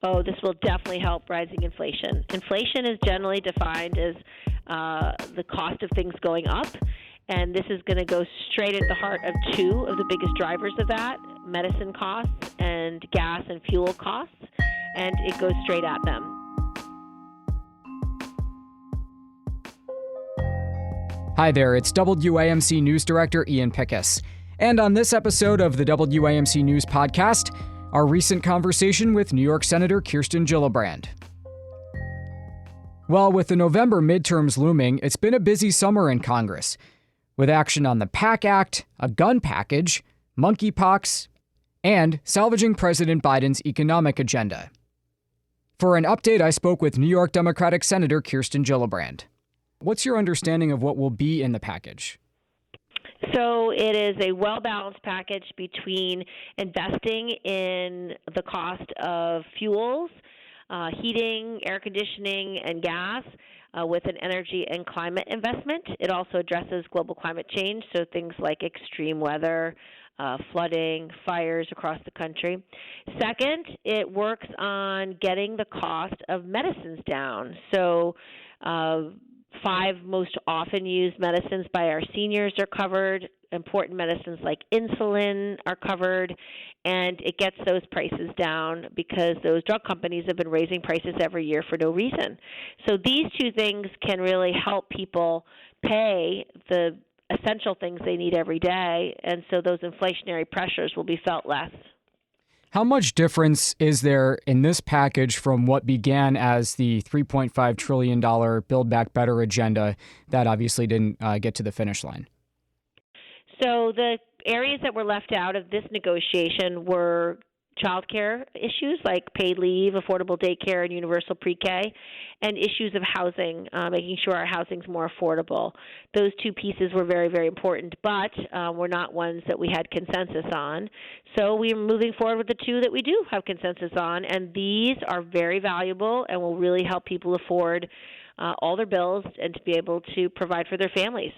Oh, this will definitely help rising inflation. Inflation is generally defined as the cost of things going up, and this is going to go straight at the heart of two of the biggest drivers of that, medicine costs and gas and fuel costs, and it goes straight at them. Hi there, it's WAMC News Director Ian Pickus. And on this episode of the WAMC News Podcast, our recent conversation with New York Senator Kirsten Gillibrand. Well, with the November midterms looming, it's been a busy summer in Congress, with action on the PACT Act, a gun package, monkeypox, and salvaging President Biden's economic agenda. For an update, I spoke with New York Democratic Senator Kirsten Gillibrand. What's your understanding of what will be in the package? So it is a well-balanced package between investing in the cost of fuels, heating, air conditioning, and gas with an energy and climate investment. It also addresses global climate change, so things like extreme weather, flooding, fires across the country. Second, it works on getting the cost of medicines down. So 5 most often used medicines by our seniors are covered. Important medicines like insulin are covered, and it gets those prices down because those drug companies have been raising prices every year for no reason. So these two things can really help people pay the essential things they need every day, and so those inflationary pressures will be felt less. How much difference is there in this package from what began as the $3.5 trillion Build Back Better agenda that obviously didn't get to the finish line? So the areas that were left out of this negotiation were child care issues like paid leave, affordable daycare, and universal pre-K, and issues of housing, making sure our housing's more affordable. Those two pieces were very, very important, but were not ones that we had consensus on. So we're moving forward with the two that we do have consensus on, and these are very valuable and will really help people afford all their bills and to be able to provide for their families.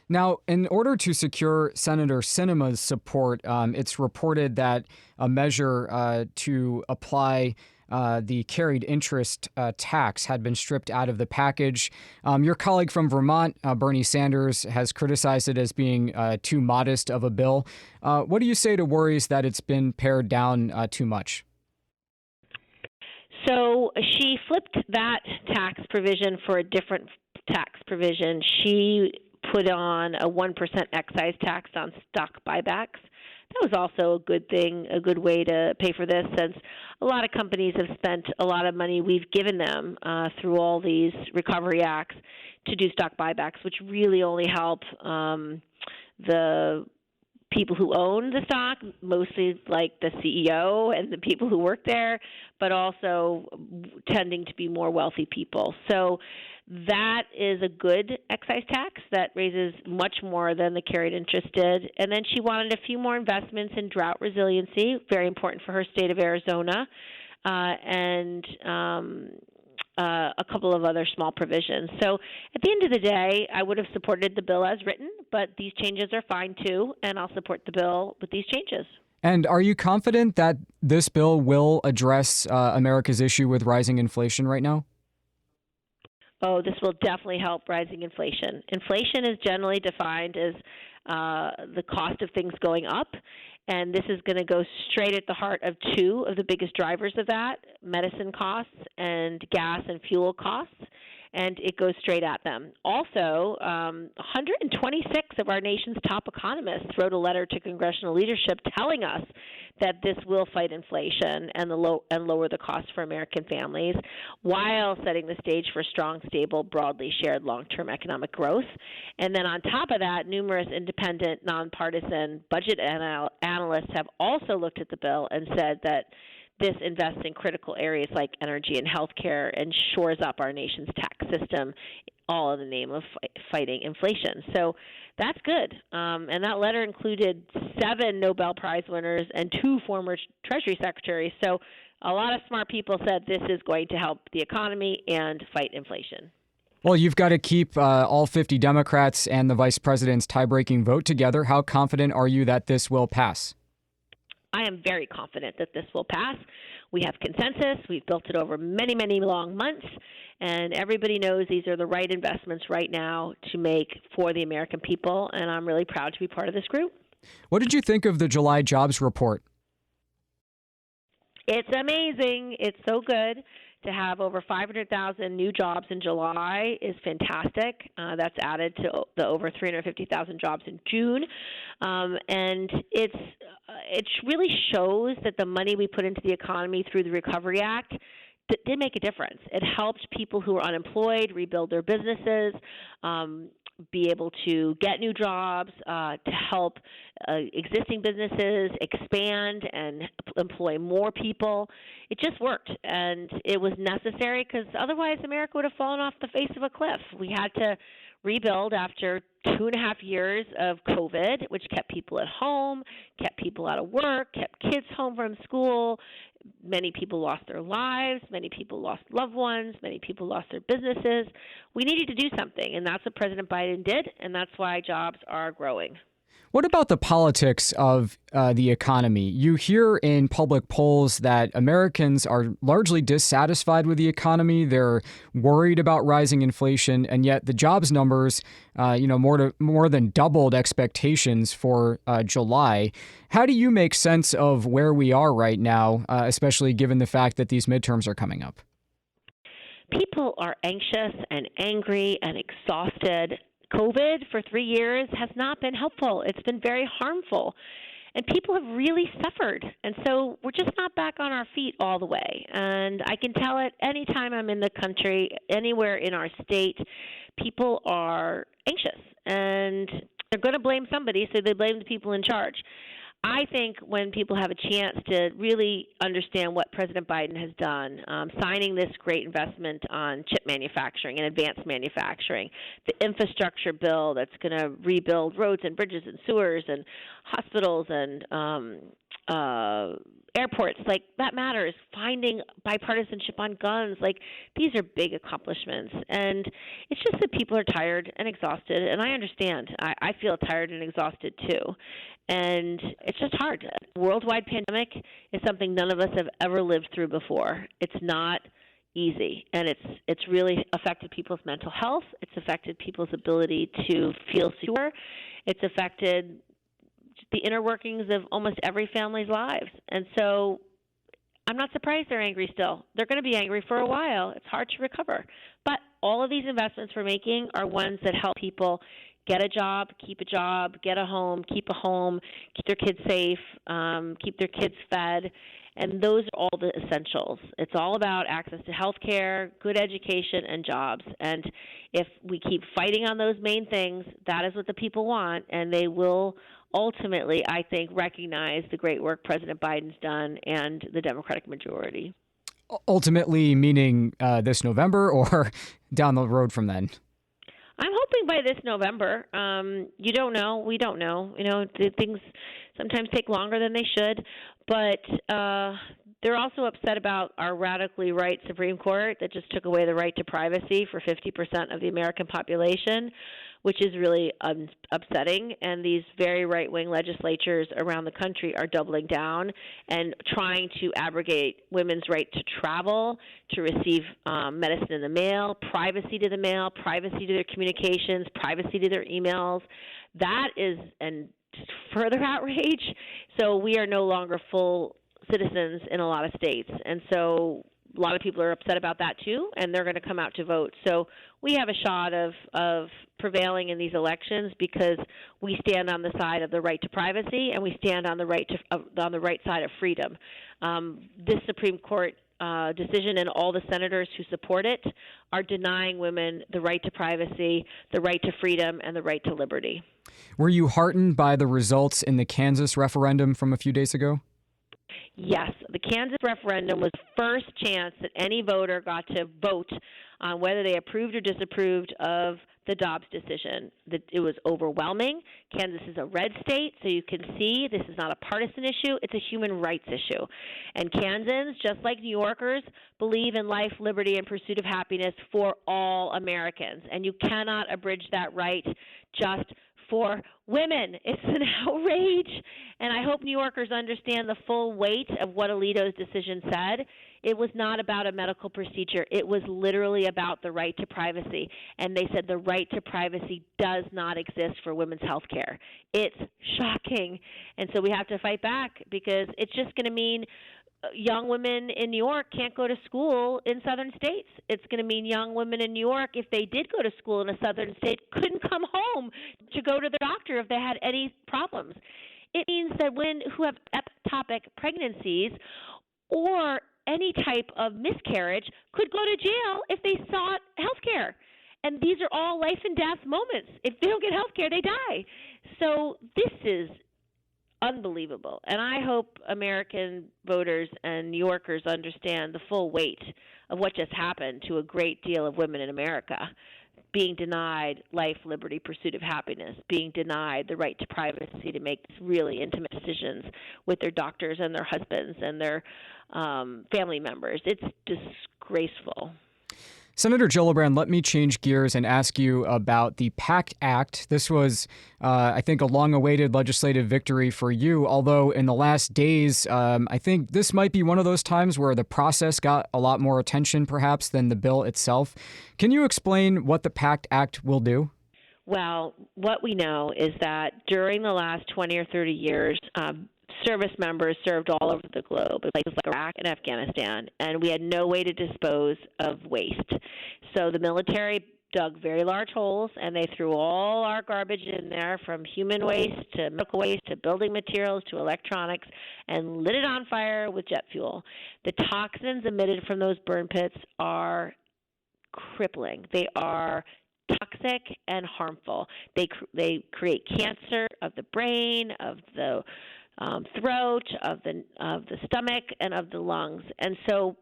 Now, in order to secure Senator Sinema's support, it's reported that a measure to apply the carried interest tax had been stripped out of the package. Your colleague from Vermont, Bernie Sanders, has criticized it as being too modest of a bill. What do you say to worries that it's been pared down too much? So she flipped that tax provision for a different tax provision. She put on a 1% excise tax on stock buybacks. That was also a good thing, a good way to pay for this, since a lot of companies have spent a lot of money we've given them through all these recovery acts to do stock buybacks, which really only help the people who own the stock, mostly like the CEO and the people who work there, but also tending to be more wealthy people. So that is a good excise tax that raises much more than the carried interest did. And then she wanted a few more investments in drought resiliency, very important for her state of Arizona, and a couple of other small provisions. So at the end of the day, I would have supported the bill as written, but these changes are fine too, and I'll support the bill with these changes. And are you confident that this bill will address America's issue with rising inflation right now? Oh, this will definitely help rising inflation. Inflation is generally defined as the cost of things going up, and this is going to go straight at the heart of two of the biggest drivers of that, medicine costs and gas and fuel costs, and it goes straight at them. Also, 126 of our nation's top economists wrote a letter to congressional leadership telling us that this will fight inflation and lower the cost for American families, while setting the stage for strong, stable, broadly shared long-term economic growth. And then on top of that, numerous independent, nonpartisan budget analysts have also looked at the bill and said that this invests in critical areas like energy and healthcare and shores up our nation's tax system, all in the name of fighting inflation. So that's good. And that letter included 7 Nobel Prize winners and 2 former Treasury secretaries. So a lot of smart people said this is going to help the economy and fight inflation. Well, you've got to keep all 50 Democrats and the vice president's tie-breaking vote together. How confident are you that this will pass? I am very confident that this will pass. We have consensus. We've built it over many, many long months, and everybody knows these are the right investments right now to make for the American people, and I'm really proud to be part of this group. What did you think of the July jobs report? It's amazing. It's so good. To have over 500,000 new jobs in July is fantastic. That's added to the over 350,000 jobs in June. And it really shows that the money we put into the economy through the Recovery Act did make a difference. It helped people who are unemployed rebuild their businesses, be able to get new jobs, to help existing businesses expand and employ more people. It just worked, and it was necessary because otherwise America would have fallen off the face of a cliff. We had to rebuild after 2.5 years of COVID, which kept people at home, kept people out of work, kept kids home from school. Many people lost their lives. Many people lost loved ones. Many people lost their businesses. We needed to do something, and that's what President Biden did, and that's why jobs are growing. What about the politics of the economy? You hear in public polls that Americans are largely dissatisfied with the economy. They're worried about rising inflation, and yet the jobs numbers, more than doubled expectations for July. How do you make sense of where we are right now, especially given the fact that these midterms are coming up? People are anxious and angry and exhausted. COVID for 3 years has not been helpful. It's been very harmful. And people have really suffered. And so we're just not back on our feet all the way. And I can tell it anytime I'm in the country, anywhere in our state, people are anxious. And they're going to blame somebody, so they blame the people in charge. I think when people have a chance to really understand what President Biden has done, signing this great investment on chip manufacturing and advanced manufacturing, the infrastructure bill that's going to rebuild roads and bridges and sewers and hospitals and airports, like that matters. Finding bipartisanship on guns, like these are big accomplishments. And it's just that people are tired and exhausted, and I understand. I feel tired and exhausted too. And it's just hard. A worldwide pandemic is something none of us have ever lived through before. It's not easy, and it's really affected people's mental health. It's affected people's ability to feel secure. It's affected the inner workings of almost every family's lives. And so I'm not surprised they're angry still. They're going to be angry for a while. It's hard to recover. But all of these investments we're making are ones that help people get a job, get a home, keep their kids safe, keep their kids fed. And those are all the essentials. It's all about access to health care, good education, and jobs. And if we keep fighting on those main things, that is what the people want, and they will ultimately, I think, recognize the great work President Biden's done and the Democratic majority. Ultimately, meaning this November or down the road from then? I'm hoping by this November. You don't know. We don't know. Things sometimes take longer than they should. But they're also upset about our radically right Supreme Court that just took away the right to privacy for 50% of the American population, which is really upsetting. And these very right-wing legislatures around the country are doubling down and trying to abrogate women's right to travel, to receive medicine in the mail, privacy to the mail, privacy to their communications, privacy to their emails. That is further outrage. So we are no longer full citizens in a lot of states. And so a lot of people are upset about that too, and they're going to come out to vote. So we have a shot of prevailing in these elections because we stand on the side of the right to privacy, and we stand on the right side of freedom. This Supreme Court decision and all the senators who support it are denying women the right to privacy, the right to freedom, and the right to liberty. Were you heartened by the results in the Kansas referendum from a few days ago? Yes, the Kansas referendum was the first chance that any voter got to vote on whether they approved or disapproved of the Dobbs decision. It was overwhelming. Kansas is a red state, so you can see this is not a partisan issue. It's a human rights issue. And Kansans, just like New Yorkers, believe in life, liberty, and pursuit of happiness for all Americans. And you cannot abridge that right just for women. It's an outrage, and I hope New Yorkers understand the full weight of what Alito's decision said. It was not about a medical procedure. It was literally about the right to privacy, and they said the right to privacy does not exist for women's health care. It's shocking, and so we have to fight back because it's just going to mean young women in New York can't go to school in southern states. It's going to mean young women in New York, if they did go to school in a southern state, couldn't come home to go to the doctor if they had any problems. It means that women who have ectopic pregnancies or any type of miscarriage could go to jail if they sought health care. And these are all life and death moments. If they don't get health care, they die. So this is unbelievable. And I hope American voters and New Yorkers understand the full weight of what just happened to a great deal of women in America, being denied life, liberty, pursuit of happiness, being denied the right to privacy to make really intimate decisions with their doctors and their husbands and their family members. It's disgraceful. Senator Gillibrand, let me change gears and ask you about the PACT Act. This was, I think, a long-awaited legislative victory for you, although in the last days, I think this might be one of those times where the process got a lot more attention, perhaps, than the bill itself. Can you explain what the PACT Act will do? Well, what we know is that during the last 20 or 30 years, service members served all over the globe, in places like Iraq and Afghanistan, and we had no way to dispose of waste. So the military dug very large holes, and they threw all our garbage in there, from human waste to medical waste to building materials to electronics, and lit it on fire with jet fuel. The toxins emitted from those burn pits are crippling. They are toxic and harmful. They create cancer of the brain, of the throat, of the stomach, and of the lungs. And so,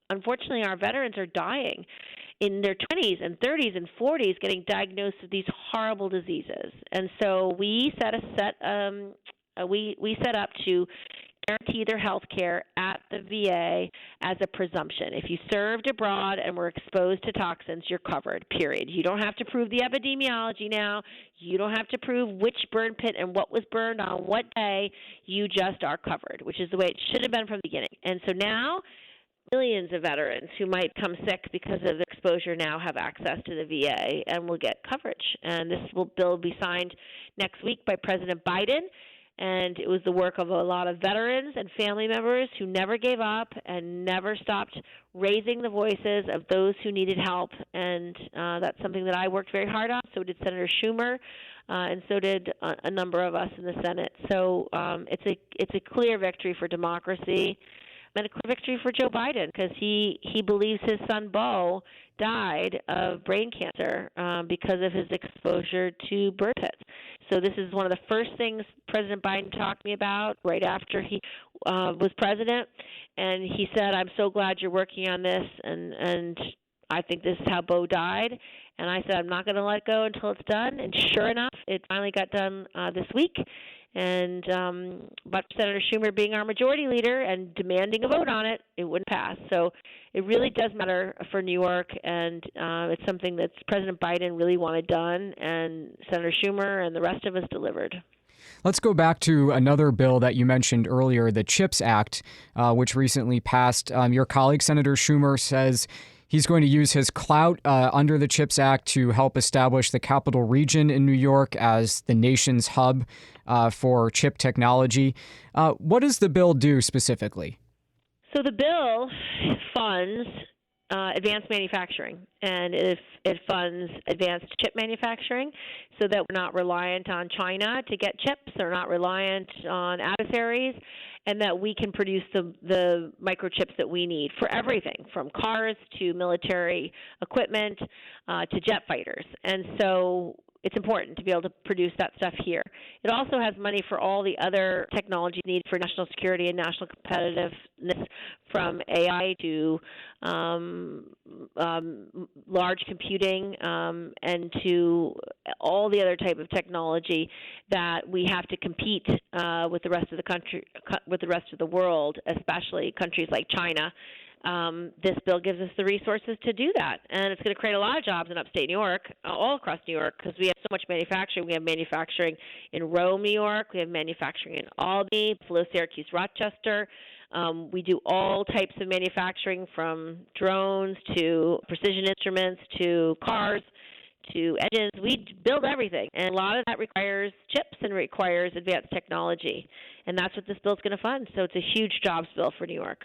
unfortunately, our veterans are dying in their 20s and 30s and 40s, getting diagnosed with these horrible diseases. And so we set up to guarantee their health care at the VA as a presumption. If you served abroad and were exposed to toxins, you're covered, period. You don't have to prove the epidemiology now. You don't have to prove which burn pit and what was burned on what day. You just are covered, which is the way it should have been from the beginning. And so now, millions of veterans who might come sick because of exposure now have access to the VA and will get coverage. And this bill will be signed next week by President Biden. And it was the work of a lot of veterans and family members who never gave up and never stopped raising the voices of those who needed help. And that's something that I worked very hard on. So did Senator Schumer, and so did a number of us in the Senate. So it's a clear victory for democracy, and a clear victory for Joe Biden, because he believes his son Beau died of brain cancer because of his exposure to burn pits. So this is one of the first things President Biden talked to me about right after he was president, and he said, "I'm so glad you're working on this, and I think this is how Beau died." And I said, "I'm not going to let go until it's done." And sure enough, it finally got done this week. And but Senator Schumer being our majority leader and demanding a vote on it, it wouldn't pass. So it really does matter for New York, and it's something that President Biden really wanted done, and Senator Schumer and the rest of us delivered. Let's go back to another bill that you mentioned earlier, the CHIPS Act, which recently passed. Your colleague, Senator Schumer, says he's going to use his clout under the CHIPS Act to help establish the capital region in New York as the nation's hub for chip technology. What does the bill do specifically? So the bill funds advanced manufacturing, and it funds advanced chip manufacturing so that we're not reliant on China to get chips, or not reliant on adversaries, and that we can produce the microchips that we need for everything from cars to military equipment to jet fighters. And so it's important to be able to produce that stuff here. It also has money for all the other technology needed for national security and national competitiveness, from AI to large computing and to all the other type of technology that we have to compete with the rest of the country, with the rest of the world, especially countries like China, This bill gives us the resources to do that, and it's going to create a lot of jobs in upstate New York, all across New York, because we have so much manufacturing. We have manufacturing in Rome, New York. We have manufacturing in Albany, Buffalo, Syracuse, Rochester. We do all types of manufacturing, from drones to precision instruments to cars to engines. We build everything, and a lot of that requires chips and requires advanced technology, and that's what this bill is going to fund. So it's a huge jobs bill for New York.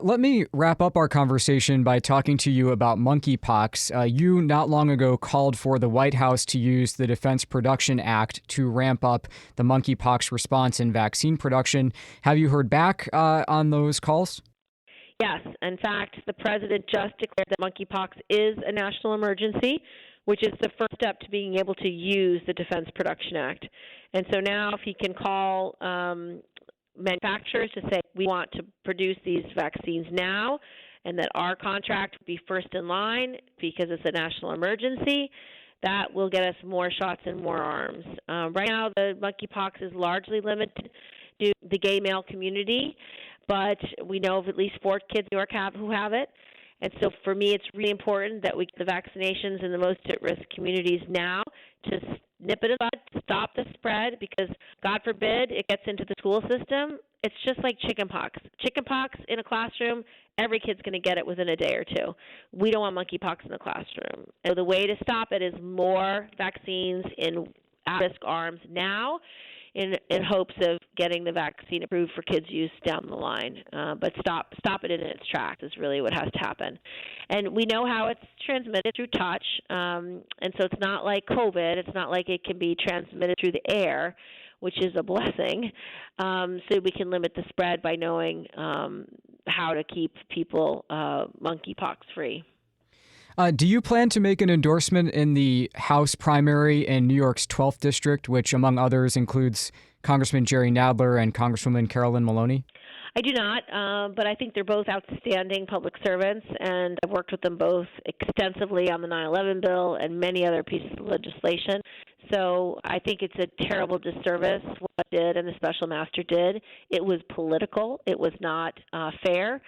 Let me wrap up our conversation by talking to you about monkeypox. You not long ago called for the White House to use the Defense Production Act to ramp up the monkeypox response and vaccine production. Have you heard back on those calls? Yes. In fact, the president just declared that monkeypox is a national emergency, which is the first step to being able to use the Defense Production Act. And so now if he can call manufacturers to say, we want to produce these vaccines now, and that our contract will be first in line because it's a national emergency, that will get us more shots and more arms. Right now, the monkeypox is largely limited to the gay male community, but we know of at least 4 kids in New York who have it. And so for me, it's really important that we get the vaccinations in the most at-risk communities now to nip it in the bud, stop the spread, because God forbid it gets into the school system. It's just like chickenpox. Chickenpox in a classroom, every kid's going to get it within a day or two. We don't want monkeypox in the classroom. And the way to stop it is more vaccines in at-risk arms now, in hopes of getting the vaccine approved for kids' use down the line. But stop it in its tracks is really what has to happen. And we know how it's transmitted through touch, and so it's not like COVID. It's not like it can be transmitted through the air, which is a blessing. So we can limit the spread by knowing how to keep people monkeypox free. Do you plan to make an endorsement in the House primary in New York's 12th District, which, among others, includes Congressman Jerry Nadler and Congresswoman Carolyn Maloney? I do not, but I think they're both outstanding public servants, and I've worked with them both extensively on the 9/11 bill and many other pieces of legislation. So I think it's a terrible disservice what I did and the special master did. It was political. It was not fair.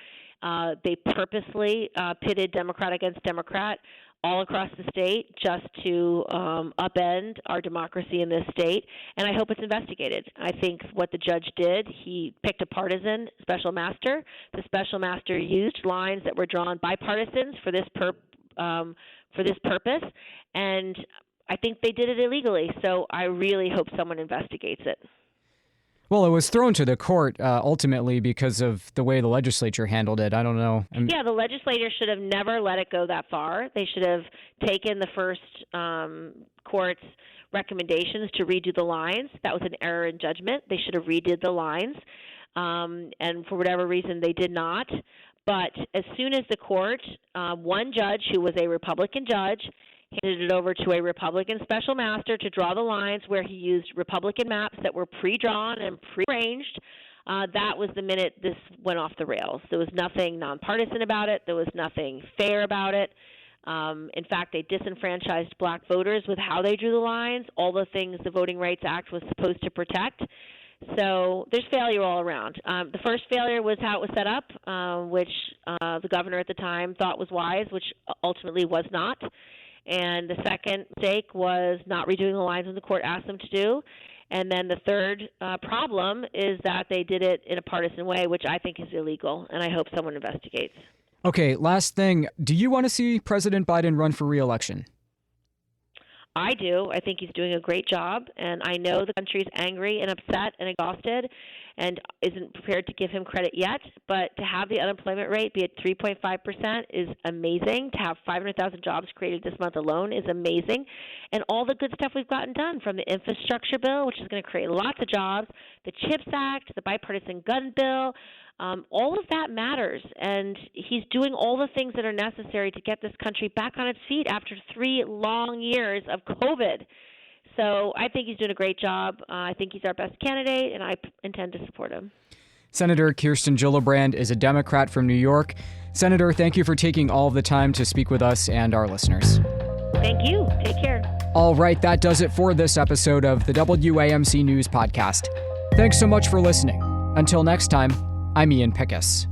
They purposely pitted Democrat against Democrat all across the state just to upend our democracy in this state, and I hope it's investigated. I think what the judge did, he picked a partisan special master. The special master used lines that were drawn by partisans for this purpose, and I think they did it illegally, so I really hope someone investigates it. Well, it was thrown to the court ultimately because of the way the legislature handled it. I don't know. Yeah, the legislature should have never let it go that far. They should have taken the first court's recommendations to redo the lines. That was an error in judgment. They should have redid the lines, and for whatever reason, they did not. But as soon as the court, one judge who was a Republican judge, handed it over to a Republican special master to draw the lines where he used Republican maps that were pre-drawn and pre-arranged. That was the minute this went off the rails. There was nothing nonpartisan about it. There was nothing fair about it. In fact, they disenfranchised black voters with how they drew the lines, all the things the Voting Rights Act was supposed to protect. So there's failure all around. The first failure was how it was set up, which the governor at the time thought was wise, which ultimately was not. And the second mistake was not redoing the lines when the court asked them to do. And then the third problem is that they did it in a partisan way, which I think is illegal, and I hope someone investigates. Okay, last thing. Do you want to see President Biden run for re-election? I do. I think he's doing a great job, and I know the country's angry and upset and exhausted and isn't prepared to give him credit yet, but to have the unemployment rate be at 3.5% is amazing. To have 500,000 jobs created this month alone is amazing. And all the good stuff we've gotten done, from the infrastructure bill, which is going to create lots of jobs, the CHIPS Act, the bipartisan gun bill, all of that matters, and he's doing all the things that are necessary to get this country back on its feet after 3 long years of COVID. So I think he's doing a great job. I think he's our best candidate, and I intend to support him. Senator Kirsten Gillibrand is a Democrat from New York. Senator, thank you for taking all of the time to speak with us and our listeners. Thank you. Take care. All right, that does it for this episode of the WAMC News Podcast. Thanks so much for listening. Until next time, I'm Ian Pickus.